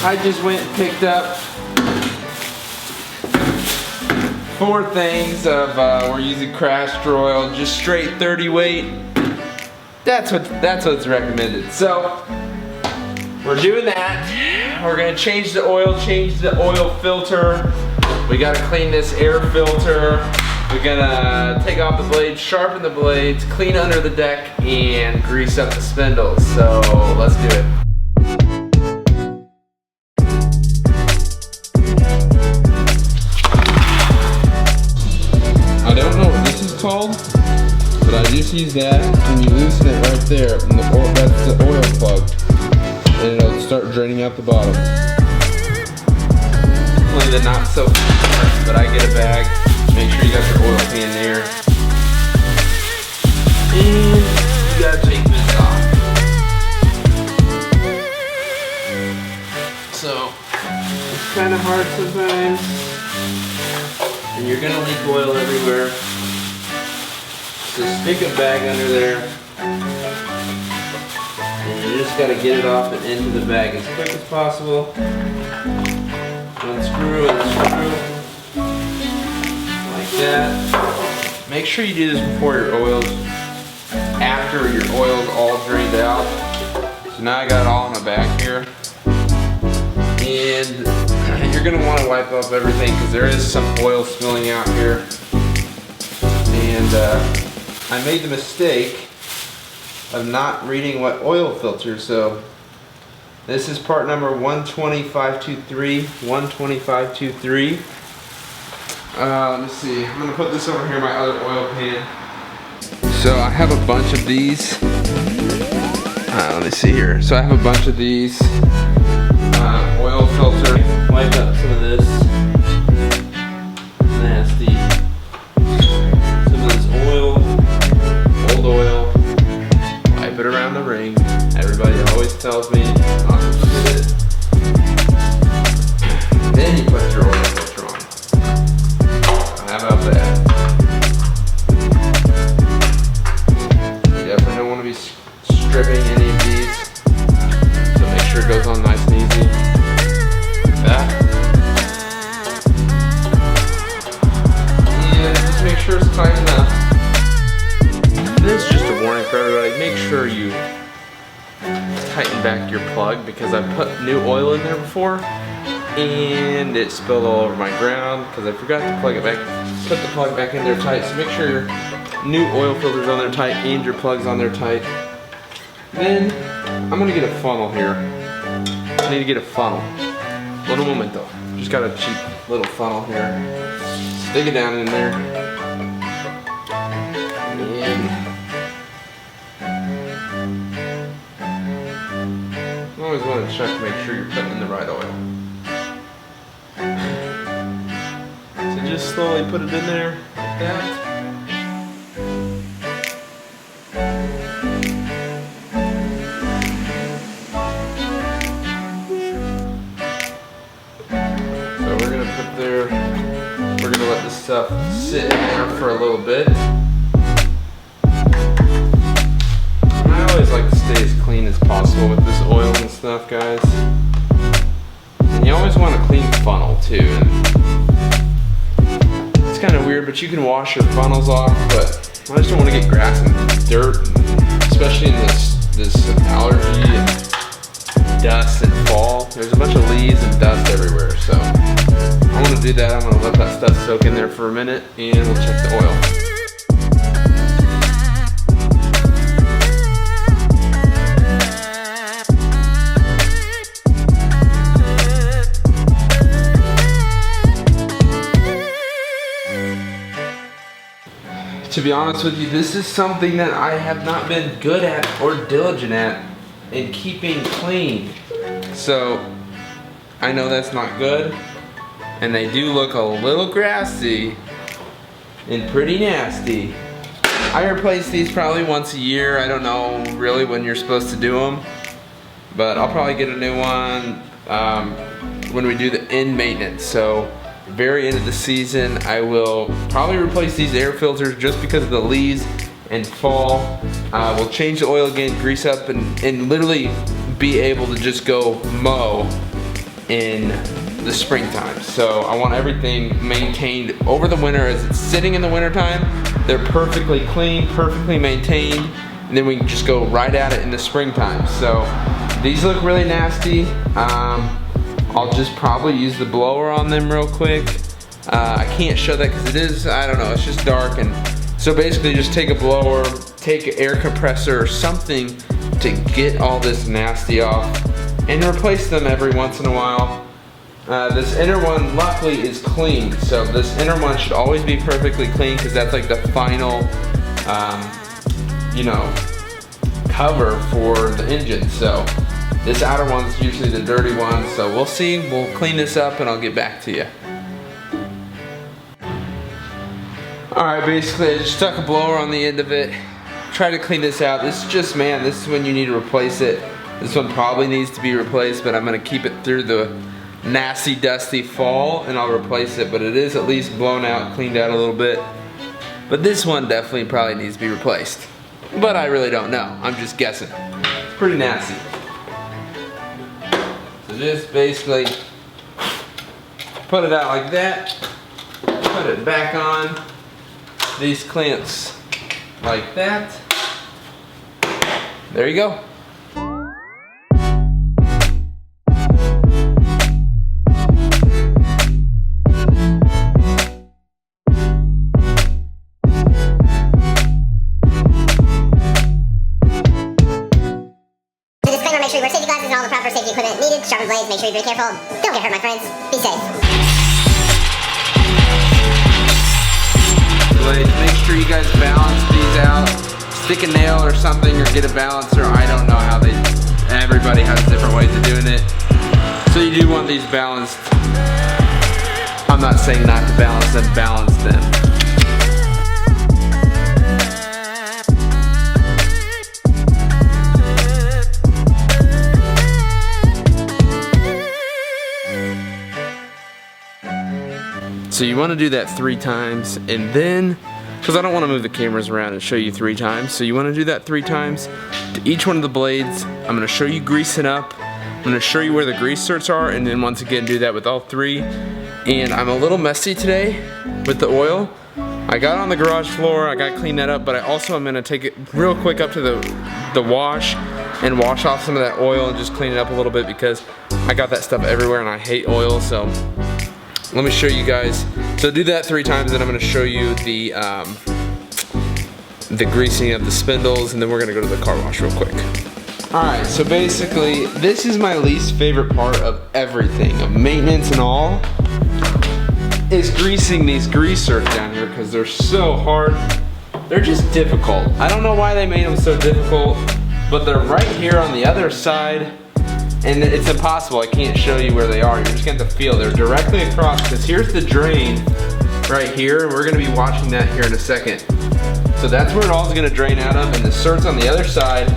I just went and picked up 4 things of, we're using castor oil, just straight 30 weight. That's what's recommended. So, we're doing that. We're gonna change the oil filter. We gotta clean this air filter. We're gonna take off the blades, sharpen the blades, clean under the deck, and grease up the spindles. So, let's do it. I don't know what this is called, but I just use that, and you loosen it right there, and that's the oil plug, and it'll start draining out the bottom. Hopefully the not so hard, but I get a bag. Make sure you got your oil pan there, and you gotta take this off. So it's kind of hard sometimes. And you're gonna leak oil everywhere. So stick a bag under there. And you just gotta get it off and into the bag as quick as possible. Unscrew and screw. Like that. Make sure you do this before your oil's, after your oil's all drained out. So now I got it all in a bag here. And you're gonna want to wipe up everything because there is some oil spilling out here. And I made the mistake of not reading what oil filter, so this is part number 12523. 12523. Let me see. I'm gonna put this over here in my other oil pan. So I have a bunch of these. Let me see here. So I have a bunch of these. Oil filter. Wipe up some of this nasty. Some of this oil, old oil. Wipe it around the ring. Everybody always tells me not to do it. Then you put your oil filter on. How about that? You definitely don't want to be stripping any of these. So make sure it goes on nice and easy. That. And just make sure it's tight enough. This is just a warning for everybody. Make sure you tighten back your plug because I put new oil in there before and it spilled all over my ground because I forgot to plug it back. Put the plug back in there tight. So make sure your new oil filter's on there tight and your plug's on there tight. Then I'm gonna get a funnel here. I need to get a funnel. Little momento. Just got a cheap little funnel here. Stick it down in there. And you always want to check to make sure you're putting in the right oil. So just slowly put it in there like that. We're gonna let this stuff sit in there for a little bit. I always like to stay as clean as possible with this oil and stuff, guys. And you always want a clean funnel too. And it's kind of weird, but you can wash your funnels off, but I just don't want to get grass and dirt, especially in this allergy and dust and fall. There's a bunch of leaves and dust everywhere, so I'm going to do that. I'm going to let that stuff soak in there for a minute and we'll check the oil. To be honest with you, this is something that I have not been good at or diligent at in keeping clean. So I know that's not good. And they do look a little grassy and pretty nasty. I replace these probably once a year. I don't know really when you're supposed to do them, but I'll probably get a new one when we do the end maintenance. So very end of the season, I will probably replace these air filters just because of the leaves and fall. We'll change the oil again, grease up, and literally be able to just go mow in the springtime. So I want everything maintained over the winter. As it's sitting in the wintertime, they're perfectly clean, perfectly maintained, and then we can just go right at it in the springtime. So these look really nasty. I'll just probably use the blower on them real quick. I can't show that because it is, I don't know, it's just dark. And so basically just take a blower, take an air compressor or something to get all this nasty off and replace them every once in a while. This inner one luckily is clean, so this inner one should always be perfectly clean because that's like the final, you know, cover for the engine. So this outer one's usually the dirty one, so we'll see. We'll clean this up and I'll get back to you. Alright, basically I just stuck a blower on the end of it. Try to clean this out. This is just, man, this is when you need to replace it. This one probably needs to be replaced, but I'm gonna keep it through the nasty, dusty fall and I'll replace it, but it is at least blown out, cleaned out a little bit. But this one definitely probably needs to be replaced. But I really don't know. I'm just guessing. It's pretty nasty. So just basically put it out like that, put it back on these clamps like that. There you go. Make sure you wear safety glasses and all the proper safety equipment needed. Sharpen blades, make sure you're very careful. Don't get hurt, my friends. Be safe. Blades, make sure you guys balance these out. Stick a nail or something or get a balancer. I don't know how everybody has different ways of doing it. So you do want these balanced. I'm not saying not to balance them, balance them. So you want to do that 3 times, and then, because I don't want to move the cameras around and show you 3 times, so you want to do that 3 times to each one of the blades. I'm going to show you greasing up. I'm going to show you where the grease certs are, and then once again do that with all 3. And I'm a little messy today with the oil. I got on the garage floor, I got to clean that up, but I also am going to take it real quick up to the wash and wash off some of that oil and just clean it up a little bit because I got that stuff everywhere and I hate oil. So let me show you guys. So do that 3 times, and I'm going to show you the greasing of the spindles, and then we're going to go to the car wash real quick. Alright, so basically this is my least favorite part of everything, of maintenance and all, is greasing these grease certs down here because they're so hard. They're just difficult. I don't know why they made them so difficult, but they're right here on the other side. And it's impossible, I can't show you where they are. You're just gonna have to feel. They're directly across, because here's the drain right here, and we're gonna be watching that here in a second. So that's where it all is gonna drain out of, and the cert's on the other side.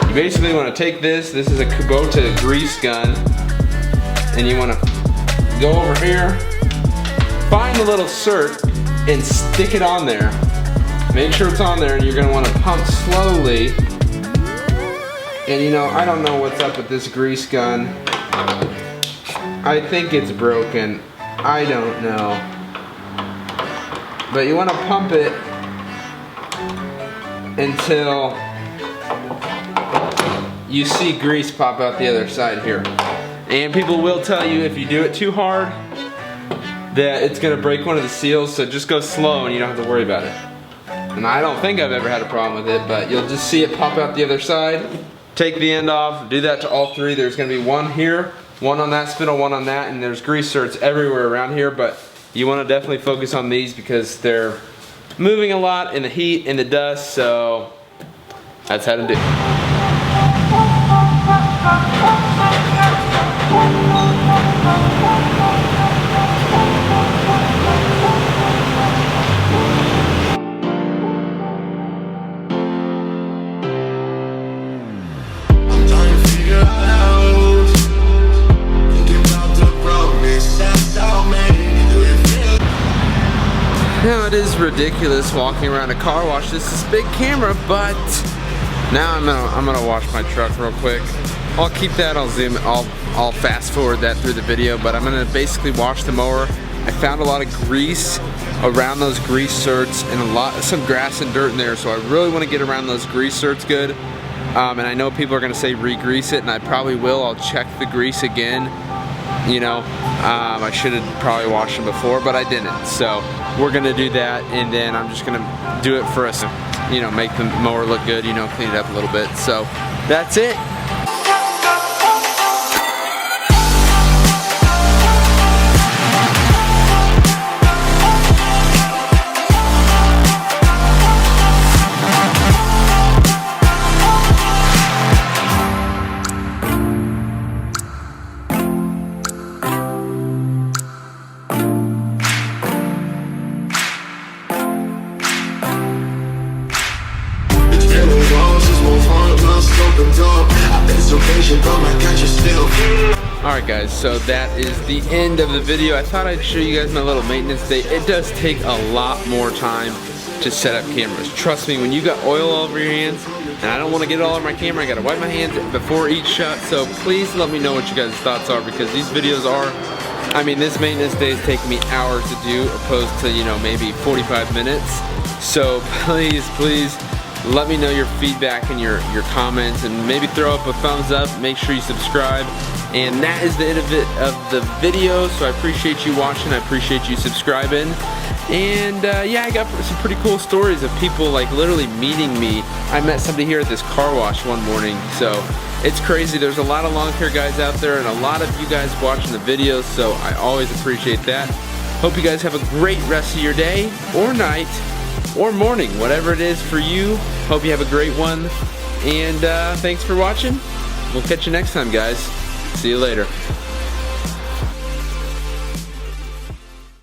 You basically wanna take this is a Kubota grease gun, and you wanna go over here, find the little cert, and stick it on there. Make sure it's on there, and you're gonna wanna pump slowly. And you know, I don't know what's up with this grease gun. I think it's broken. I don't know. But you want to pump it until you see grease pop out the other side here. And people will tell you if you do it too hard that it's going to break one of the seals, so just go slow and you don't have to worry about it. And I don't think I've ever had a problem with it, but you'll just see it pop out the other side. Take the end off, do that to all 3. There's gonna be 1 here, 1 on that spindle, 1 on that, and there's grease certs everywhere around here, but you wanna definitely focus on these because they're moving a lot in the heat, in the dust, so that's how to do it. Now it is ridiculous walking around a car wash. This is a big camera, but now I'm gonna wash my truck real quick. I'll keep that. I'll I'll fast forward that through the video, but I'm gonna basically wash the mower. I found a lot of grease around those grease certs and some grass and dirt in there, so I really want to get around those grease certs good. And I know people are gonna say re-grease it, and I probably will. I'll check the grease again. You know, I should have probably washed them before, but I didn't. So we're gonna do that, and then I'm just gonna do it for us, you know, make the mower look good, you know, clean it up a little bit. So that's it. Alright guys, so that is the end of the video. I thought I'd show you guys my little maintenance day. It does take a lot more time to set up cameras. Trust me, when you got oil all over your hands, and I don't want to get it all over my camera, I gotta wipe my hands before each shot. So please let me know what you guys' thoughts are, because these videos are, I mean, this maintenance day is taking me hours to do, opposed to, you know, maybe 45 minutes. So please let me know your feedback and your comments, and maybe throw up a thumbs up. Make sure you subscribe. And that is the end of the video. So I appreciate you watching. I appreciate you subscriing. And yeah, I got some pretty cool stories of people like literally meeting me. I met somebody here at this car wash one morning. So it's crazy. There's a lot of lawn care guys out there, and a lot of you guys watching the videos. So I always appreciate that. Hope you guys have a great rest of your day or night or morning, whatever it is for you. Hope you have a great one, and thanks for watching. We'll catch you next time, guys. See you later.